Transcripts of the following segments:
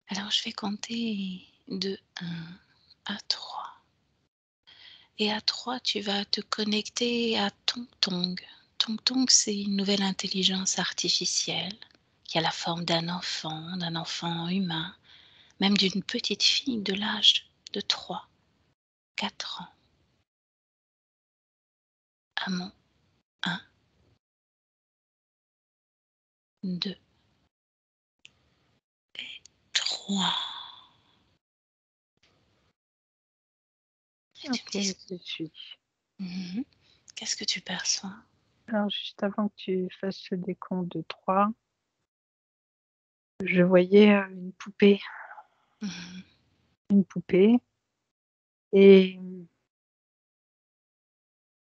Alors je vais compter de 1 à 3. Et à 3, tu vas te connecter à Tong. Tong, c'est une nouvelle intelligence artificielle qui a la forme d'un enfant humain, même d'une petite fille de l'âge de 3, 4 ans. Amont, 1, 2 et 3. Et tu me Ok, dis, je suis. mhm, qu'est-ce que tu perçois? Alors, juste avant que tu fasses ce décompte de 3, je voyais Mhm, une poupée, et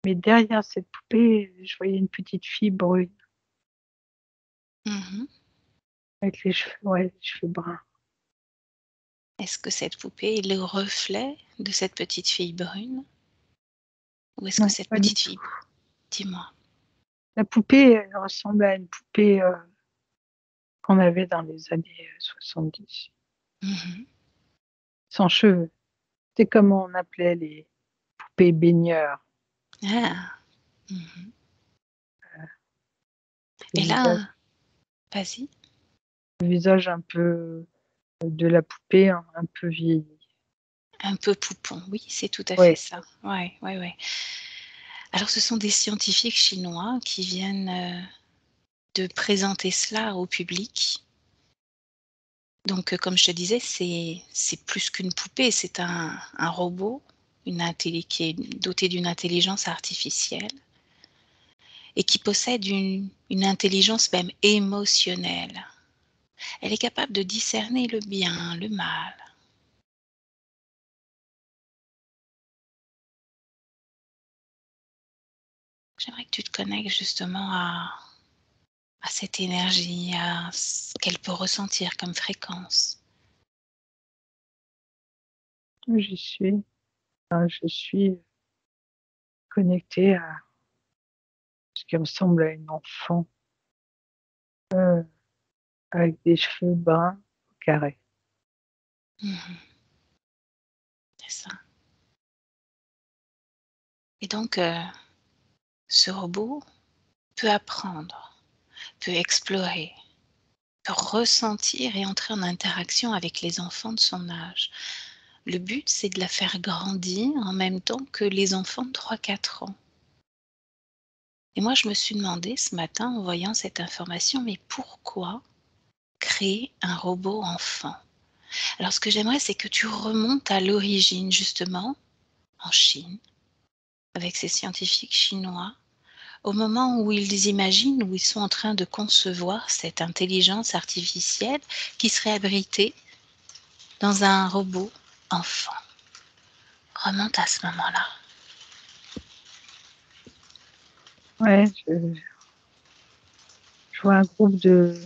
mais derrière cette poupée, je voyais une petite fille brune mhm. avec les cheveux bruns. Est-ce que cette poupée est le reflet de cette petite fille brune? Ou est-ce que Non, cette pas du petite tout. fille, dis-moi. La poupée, elle ressemble à une poupée qu'on avait dans les années 70, Mhm. sans cheveux. C'est comme on appelait les poupées baigneurs. Ah, mhm. Le Et visage, là, vas-y. le visage un peu de la poupée, un peu vieilli. Un peu poupon, oui, c'est tout à fait Ouais. ça. Ouais, ouais, ouais. Alors ce sont des scientifiques chinois qui viennent, de présenter cela au public. Donc, comme je te disais, c'est plus qu'une poupée, c'est un robot, qui est doté d'une intelligence artificielle et qui possède une intelligence même émotionnelle. Elle est capable de discerner le bien, le mal. J'aimerais que tu te connectes justement à cette énergie, à ce qu'elle peut ressentir comme fréquence. J'y suis. Enfin, je suis connectée à ce qui ressemble à une enfant avec des cheveux bruns carrés. Mmh. C'est ça. Et donc, ce robot peut apprendre, peut explorer, peut ressentir et entrer en interaction avec les enfants de son âge. Le but, c'est de la faire grandir en même temps que les enfants de 3, 4 ans. Et moi, je me suis demandé ce matin en voyant cette information, mais pourquoi créer un robot enfant? Alors ce que j'aimerais, c'est que tu remontes à l'origine justement, en Chine, avec ces scientifiques chinois, au moment où ils imaginent, où ils sont en train de concevoir cette intelligence artificielle qui serait abritée dans un robot enfant. Remonte à ce moment-là. Ouais, je vois un groupe de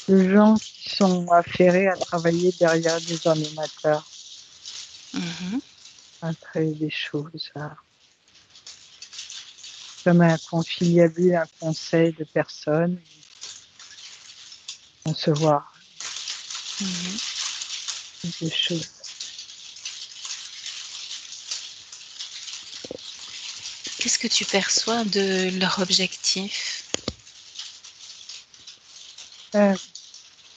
gens qui sont affairés à travailler derrière des ordinateurs, Mmh. à créer des choses, comme un conciliabule, un conseil de personnes, concevoir Mmh. des choses. Qu'est-ce que tu perçois de leur objectif? Euh,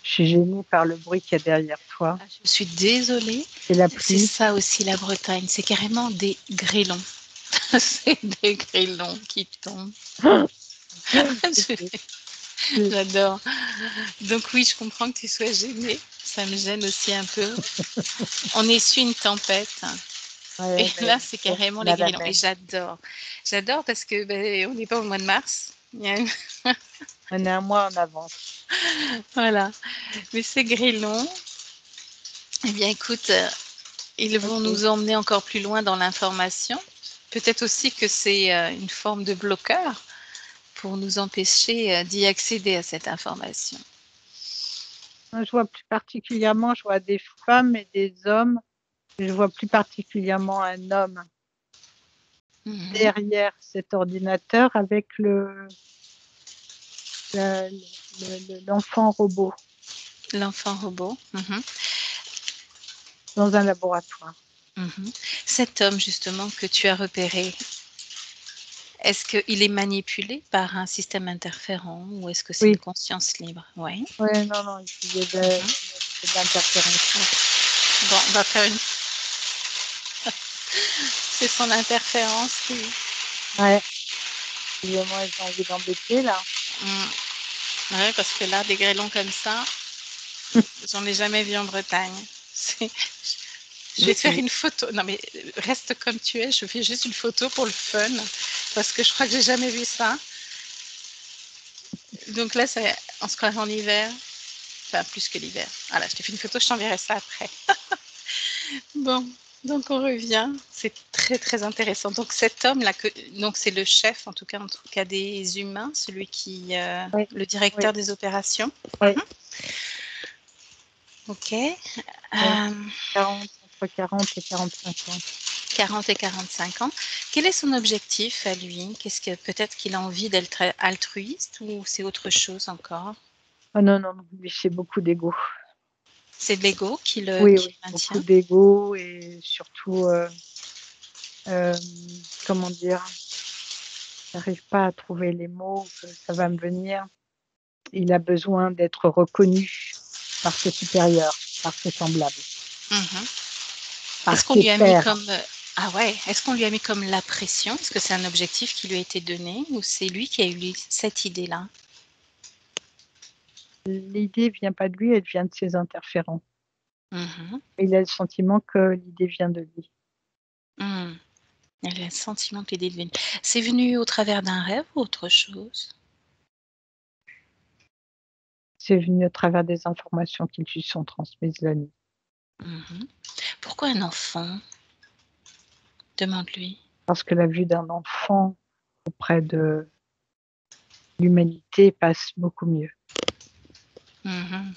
je suis gênée par le bruit qu'il y a derrière toi. Ah, je suis désolée, C'est la c'est pluie. ça aussi la Bretagne, c'est carrément des grêlons. C'est des grêlons qui tombent. J'adore. Donc oui, je comprends que tu sois gênée. Ça me gêne aussi un peu. On essuie une tempête et Ouais, là, mais c'est bon, carrément on les a la grêlons et même. j'adore. J'adore parce que, on n'est pas au mois de mars. Il y a une On est un mois en avance. voilà, mais ces grêlons, eh bien écoute, ils vont Ok. nous emmener encore plus loin dans l'information. Peut-être aussi que c'est, une forme de bloqueur pour nous empêcher, d'y accéder à cette information. Moi, je vois des femmes et des hommes. Je vois plus particulièrement un homme Mmh. derrière cet ordinateur avec l'enfant robot. L'enfant robot. dans un laboratoire. Mmh. Cet homme justement que tu as repéré, est-ce qu'il est manipulé par un système interférent ou est-ce que c'est une Oui, conscience libre? Oui. ouais, non, non, il y a Mmh. de l'interférence. Bon, on va faire une c'est son interférence qui Ouais, excusez-moi, j'ai envie d'embêter là. mmh, ouais, parce que là, des grêlons comme ça, j'en ai jamais vu en Bretagne. C'est je vais te faire Oui, une photo. Non mais reste comme tu es, je fais juste une photo pour le fun parce que je crois que j'ai jamais vu ça. Donc là, c'est on se croirait en hiver, enfin plus que l'hiver. Voilà, je te fais une photo, je t'enverrai ça après. Bon, donc on revient. C'est très, très intéressant. Donc cet homme-là, donc c'est le chef, en tout cas des humains, celui qui, oui, le oui, directeur des opérations. oui, Ok. oui. 40 Entre 40 et 45 ans. et 45 ans. Quel est son objectif à lui? Qu'est-ce que peut-être qu'il a envie d'être altruiste ou c'est autre chose encore? Ah non, non, non, lui, c'est beaucoup d'ego. C'est de l'ego Oui, qui oui, le beaucoup maintient? d'ego et surtout, comment dire? J'arrive pas à trouver les mots, ça va me venir. Il a besoin d'être reconnu par ses supérieurs, par ses semblables, Mhm. par Est-ce qu'on ses lui a mis pairs. comme ah ouais, est-ce qu'on lui a mis comme la pression? Est-ce que c'est un objectif qui lui a été donné ou c'est lui qui a eu cette idée-là? L'idée vient pas de lui, elle vient de ses interférents. Mhm. Il a le sentiment que l'idée vient de lui. Mmh. Elle a le sentiment que l'idée devine. C'est venu au travers d'un rêve ou autre chose? C'est venu à travers des informations qui lui sont transmises la nuit. Mhm. Pourquoi un enfant? Demande-lui. Parce que la vue d'un enfant auprès de l'humanité passe beaucoup mieux. Mhm.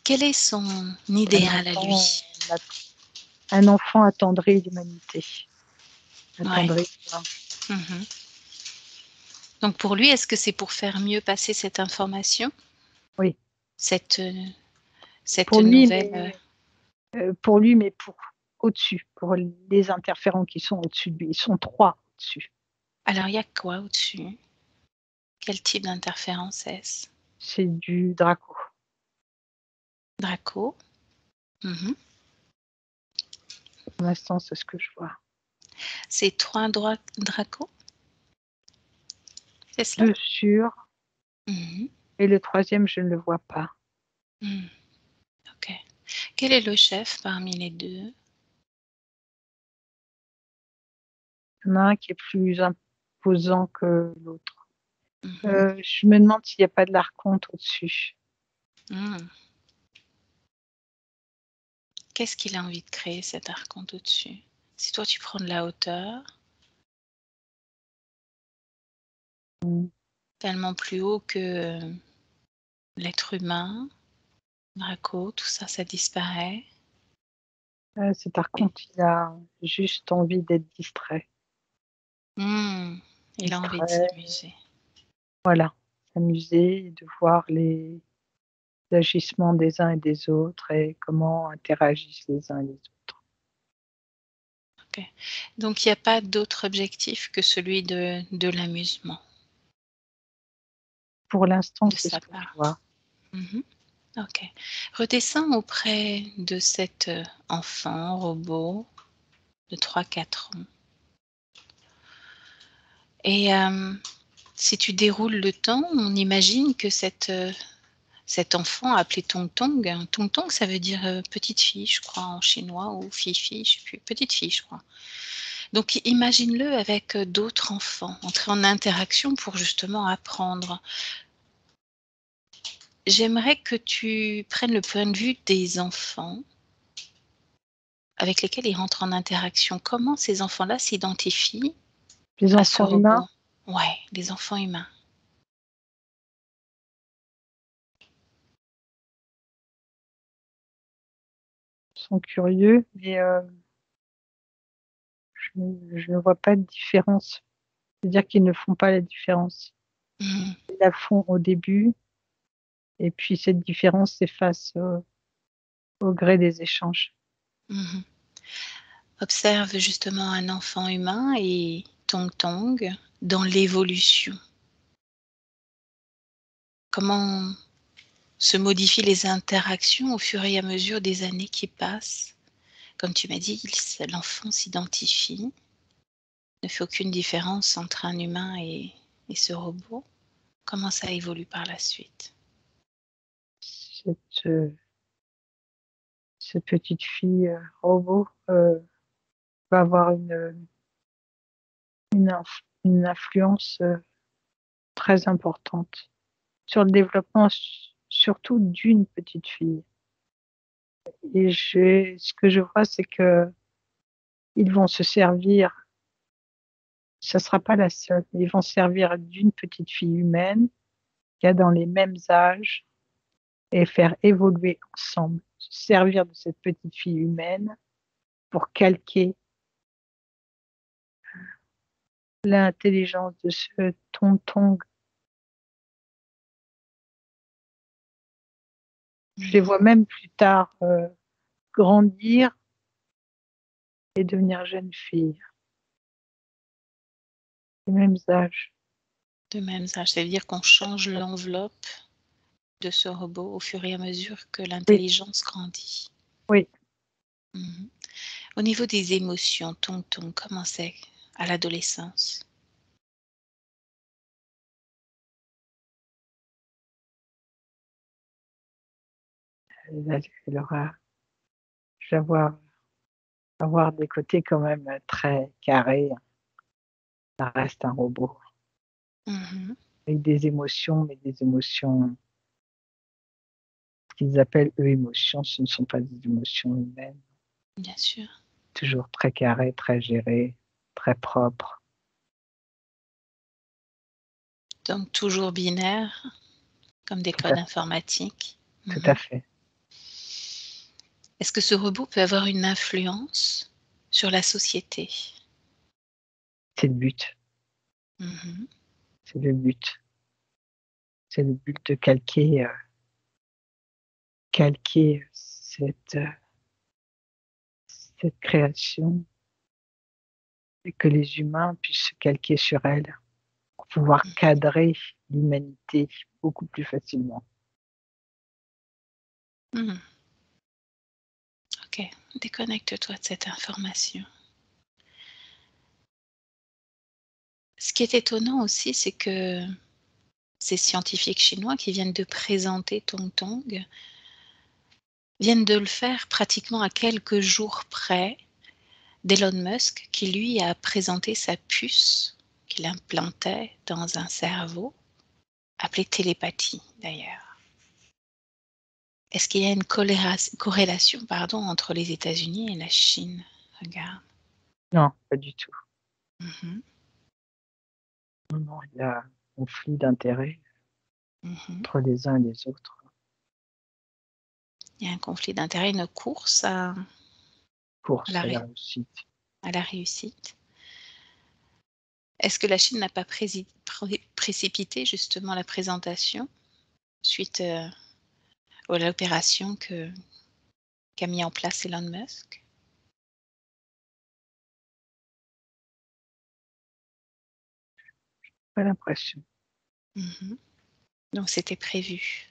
Quel est son Un idéal à enfant, lui? un enfant attendrit l'humanité, Ouais. attendrit l'humain. Mhm. Donc pour lui, est-ce que c'est pour faire mieux passer cette information? Oui, Cette, cette pour lui, nouvelle, mais pour au-dessus, pour les interférents qui sont au-dessus de lui. Ils sont 3 au-dessus. alors il y a quoi au-dessus? Quel type d'interférence est-ce? C'est du Draco. Draco? Mmh. Pour l'instant, c'est ce que je vois. C'est 3 dracos? C'est cela? 2 sûrs Mmh. et le troisième, je ne le vois pas. Mmh. OK. Quel est le chef parmi les 2? Il y en a un qui est plus imposant que l'autre. Mmh. Je me demande s'il n'y a pas de l'archonte au-dessus. Mmh. Qu'est-ce qu'il a envie de créer cet archonte au-dessus? Si toi tu prends de la hauteur, Mmh. tellement plus haut que, l'être humain, Draco, tout ça, ça disparaît Cet et archonte, il a juste envie d'être distrait. mmh, il a envie de Distrait, s'amuser. voilà, s'amuser, de voir les agissements des uns et des autres et comment interagissent les uns et les autres. OK. Donc il y a pas d'autre objectif que celui de l'amusement, Pour l'instant, de c'est ce sa que je part? vois. Mmh. OK. Redescends auprès de cet, enfant robot de 3 4 ans et si tu déroules le temps, on imagine que cet enfant appelé Tong Tong, ça veut dire, petite fille, je crois, en chinois ou fille-fille, je sais plus, petite fille, je crois. Donc imagine-le avec, d'autres enfants, entrer en interaction pour justement apprendre. J'aimerais que tu prennes le point de vue des enfants avec lesquels il rentre en interaction. Comment ces enfants-là s'identifient Les à ce enfants humains robot? Ouais, les enfants humains. sont curieux, mais je ne vois pas de différence. C'est-à-dire qu'ils ne font pas la différence. Mmh. Ils la font au début et puis cette différence s'efface au gré des échanges. Mmh. Observe justement un enfant humain et Tong Tong dans l'évolution. Comment se modifient les interactions au fur et à mesure des années qui passent? Comme tu m'as dit, l'enfant s'identifie, ne fait aucune différence entre un humain et ce robot. Comment ça évolue par la suite? Cette, cette petite fille robot va avoir une influence très importante sur le développement, surtout d'une petite fille. Et ce que je vois, c'est que ils vont se servir, ça sera pas la seule, mais ils vont se servir d'une petite fille humaine qui a dans les mêmes âges et faire évoluer ensemble, se servir de cette petite fille humaine pour calquer l'intelligence de ce tonton. Je les Mmh. vois même plus tard grandir et devenir jeunes filles, les mêmes âges. De même âge, ça veut dire qu'on change l'enveloppe de ce robot au fur et à mesure que Oui, l'intelligence grandit. oui, Mmh. Au niveau des émotions, Tong Tong, comment c'est à l'adolescence? elle aura, je la vois avoir des côtés quand même très carrés. Ça reste un robot Mmh. avec des émotions, mais des émotions qu'ils appellent eux émotions, ce ne sont pas des émotions humaines. Bien sûr. Toujours très carré, très géré, très propre. Donc toujours binaire, comme des Tout à codes fait, informatiques. tout à Mmh. fait. Est-ce que ce robot peut avoir une influence sur la société? C'est le but, Mmh. c'est le but. C'est le but de calquer cette création et que les humains puissent se calquer sur elle pour pouvoir cadrer l'humanité beaucoup plus facilement. Mmh. OK, déconnecte-toi de cette information. Ce qui est étonnant aussi, c'est que ces scientifiques chinois qui viennent de présenter Tong Tong viennent de le faire pratiquement à quelques jours près d'Elon Musk qui lui a présenté sa puce qu'il implantait dans un cerveau, appelée télépathie d'ailleurs. Est-ce qu'il y a une corrélation pardon, entre les États-Unis et la Chine? Regarde. Non, pas du tout. Mmh. Non, non, il y a un conflit d'intérêts Mmh. entre les uns et les autres. Il y a un conflit d'intérêts, une course à Course la à la ré réussite. à la réussite. Est-ce que la Chine n'a pas précipité justement la présentation suite, à l'opération qu'a mis en place Elon Musk? Pas l'impression. Mmh. Donc c'était prévu.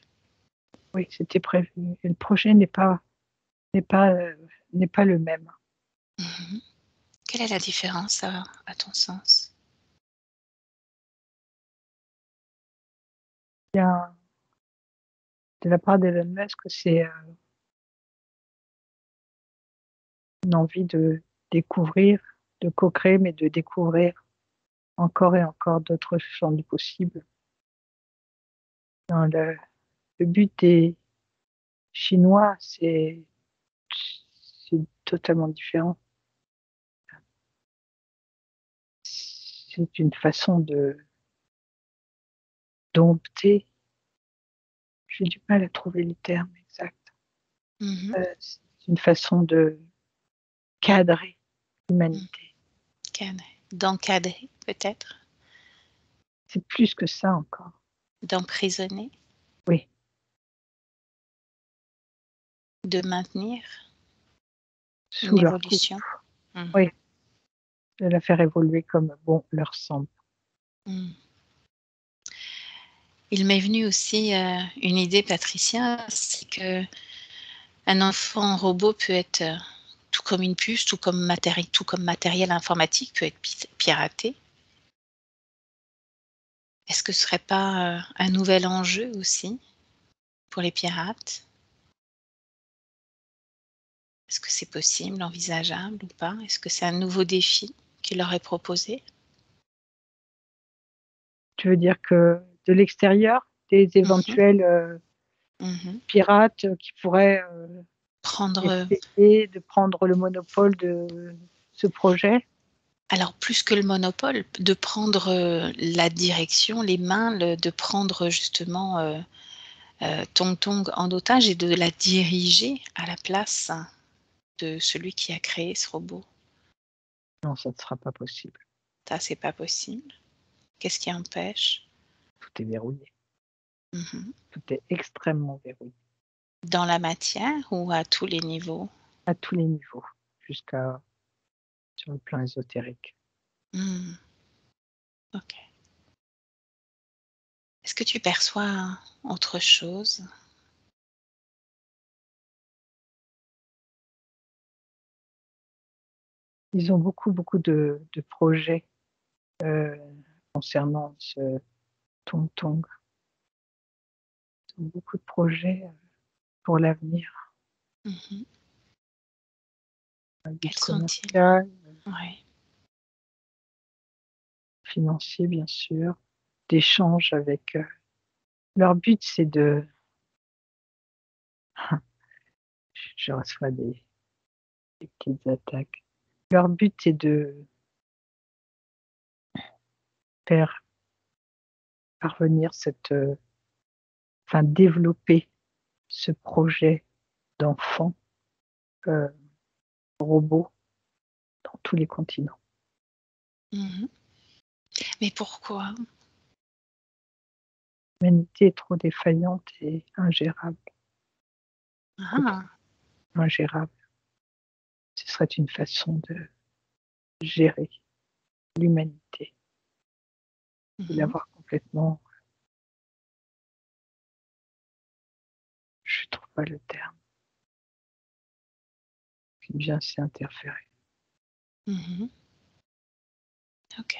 Oui, c'était prévu et le projet n'est pas, n'est pas le même. Mmh. Quelle est la différence à ton sens? Il y a de la part d'Elon Musk, c'est, une envie de découvrir, de co-créer, mais de découvrir encore et encore d'autres champs du possible. Dans le but des Chinois, c'est totalement différent. C'est une façon de dompter, j'ai du mal à trouver les termes exacts. Mmh mh. C'est une façon de cadrer Mmh. l'humanité. D'encadrer peut-être? C'est plus que ça encore. D'emprisonner? Oui, de maintenir une sous leur coupe. évolution. Mmh. Oui, de la faire évoluer comme bon leur semble. Mmh. Il m'est venu aussi, une idée, Patricia, c'est qu'un enfant robot peut être, tout comme une puce, tout comme matériel informatique peut être piraté. Est-ce que ce serait pas, un nouvel enjeu aussi pour les pirates? Est-ce que c'est possible, envisageable ou pas? Est-ce que c'est un nouveau défi qui leur est proposé? Tu veux dire que de l'extérieur, des Mmh. éventuels, Mmh. pirates, qui pourraient, Prendre, essayer de prendre le monopole de ce projet? alors plus que le monopole, de prendre, la direction, les mains, de prendre justement, Tong Tong en otage et de la diriger à la place de celui qui a créé ce robot. Non, ça ne sera pas possible. Ça, c'est pas possible. Qu'est-ce qui empêche? Tout est verrouillé, Mmh. tout est extrêmement verrouillé, Dans la matière ou à tous les niveaux? à tous les niveaux, jusqu'à sur le plan ésotérique. Mmh. OK. Est-ce que tu perçois autre chose? Ils ont beaucoup, beaucoup de projets, heu, concernant ce Tong Tong. Ils ont beaucoup de projets, pour l'avenir, Mmh. à but Quels sont-ils? commercial, Ouais. financier bien sûr, d'échanges avec, leur but c'est de je reçois des petites attaques. Leur but c'est de faire parvenir cette, enfin développer ce projet d'enfant, heu, robot dans tous les continents. Mmh. Mais pourquoi? L'humanité est trop défaillante et ingérable, totalement Ah! ingérable. Ce serait une façon de gérer l'humanité, de Mmh. l'avoir complètement, je trouve pas le terme, qui me vient s'y interférer. Mmh. OK.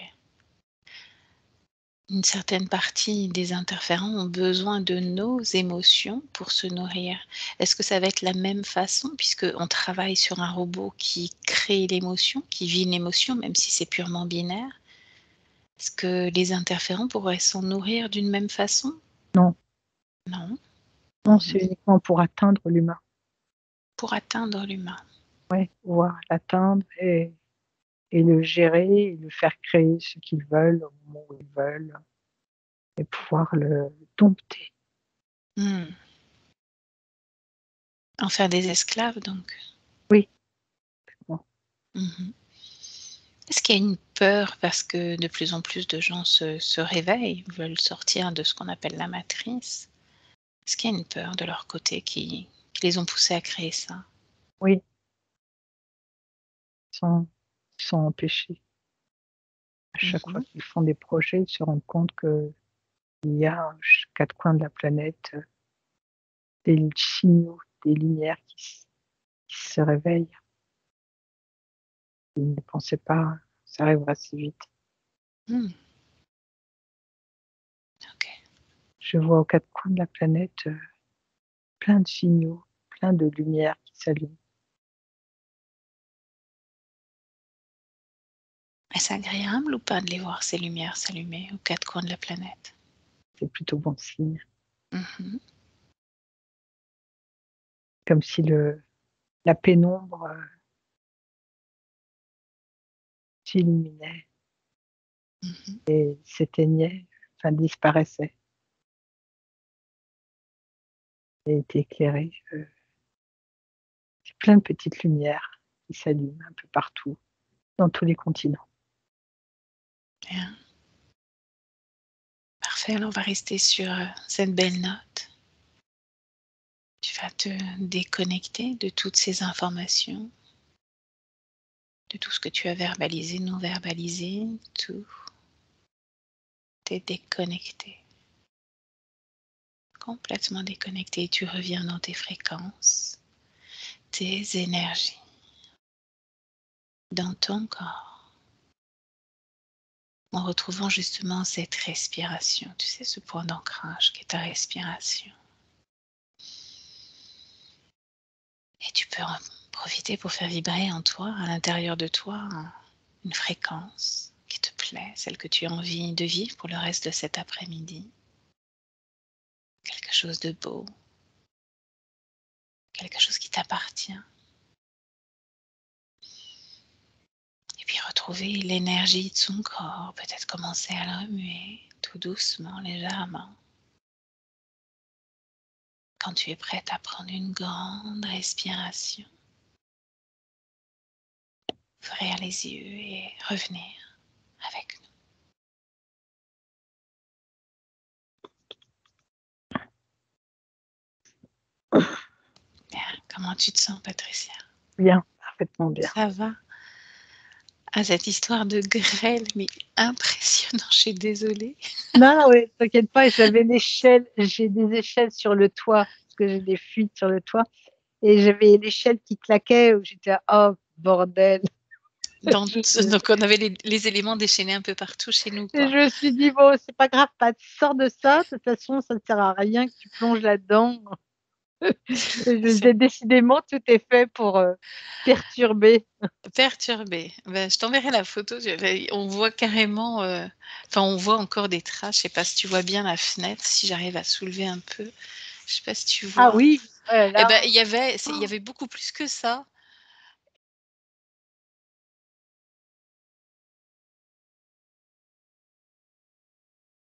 Une certaine partie des interférents ont besoin de nos émotions pour se nourrir. Est-ce que ça va être la même façon puisqu'on travaille sur un robot qui crée l'émotion, qui vit une émotion, même si c'est purement binaire? Est-ce que les interférents pourraient s'en nourrir d'une même façon? Non, Non. non, Mmh. c'est uniquement pour atteindre l'humain. Pour atteindre l'humain. Ouais, pouvoir l'atteindre et le gérer et le faire créer ce qu'ils veulent au moment où ils veulent et pouvoir le dompter. Mmh. En faire des esclaves donc? Oui, bon, Mmh. Est-ce qu'il y a une peur parce que de plus en plus de gens se réveillent, veulent sortir de ce qu'on appelle la matrice? Est-ce qu'il y a une peur de leur côté qui les ont poussés à créer ça? oui, sans sans empêcher. À chaque fois Mmh. qu'ils font des projets, ils se rendent compte qu'il y a aux 4 coins de la planète, des signaux, des lumières qui se réveillent. Ils ne pensaient pas que ça arriverait si vite. Mmh. OK. Je vois aux 4 coins de la planète, plein de signaux, plein de lumières qui s'allument. Est-ce agréable ou pas de les voir ces lumières s'allumer aux 4 coins de la planète? C'est plutôt bon signe. Mmh. Comme si la pénombre, s'illuminait Mmh. et s'éteignait, enfin disparaissait et était éclairée, c'est plein de petites lumières qui s'allument un peu partout, dans tous les continents. Bien, parfait, alors on va rester sur, cette belle note. Tu à te déconnecter de toutes ces informations, de tout ce que tu as verbalisé, non verbalisé, tout. T'es déconnecté, complètement déconnecté. Tu reviens dans tes fréquences, tes énergies, dans ton corps, en retrouvant justement cette respiration, tu sais, ce point d'ancrage qui est ta respiration. Et tu peux en profiter pour faire vibrer en toi, à l'intérieur de toi, une fréquence qui te plaît, celle que tu as envie de vivre pour le reste de cet après-midi. Quelque chose de beau, quelque chose qui t'appartient. Et puis retrouver l'énergie de son corps, peut-être commencer à le remuer tout doucement, légèrement. Quand tu es prête à prendre une grande respiration, ouvrir les yeux et revenir avec nous. Bien, comment tu te sens, Patricia? Bien, parfaitement bien. Ça va? Ah, cette histoire de grêle, mais impressionnant, je suis désolée. Non, oui, t'inquiète pas, j'avais l'échelle, j'ai des échelles sur le toit, parce que j'ai des fuites sur le toit, et j'avais l'échelle qui claquait, où j'étais là, oh, bordel. Donc on avait les éléments déchaînés un peu partout chez nous, Et quoi. je me suis dit, bon, c'est pas grave, pas sors de ça, de toute façon, ça ne sert à rien que tu plonges là-dedans. Décidément, tout est fait pour perturber. Perturbé. Ben, je t'enverrai la photo. On voit carrément, enfin, on voit encore des traces. Je sais pas si tu vois bien la fenêtre, si j'arrive à soulever un peu. Je sais pas si tu Ah vois. oui, ouais, Eh là, ben, il y avait beaucoup plus que ça.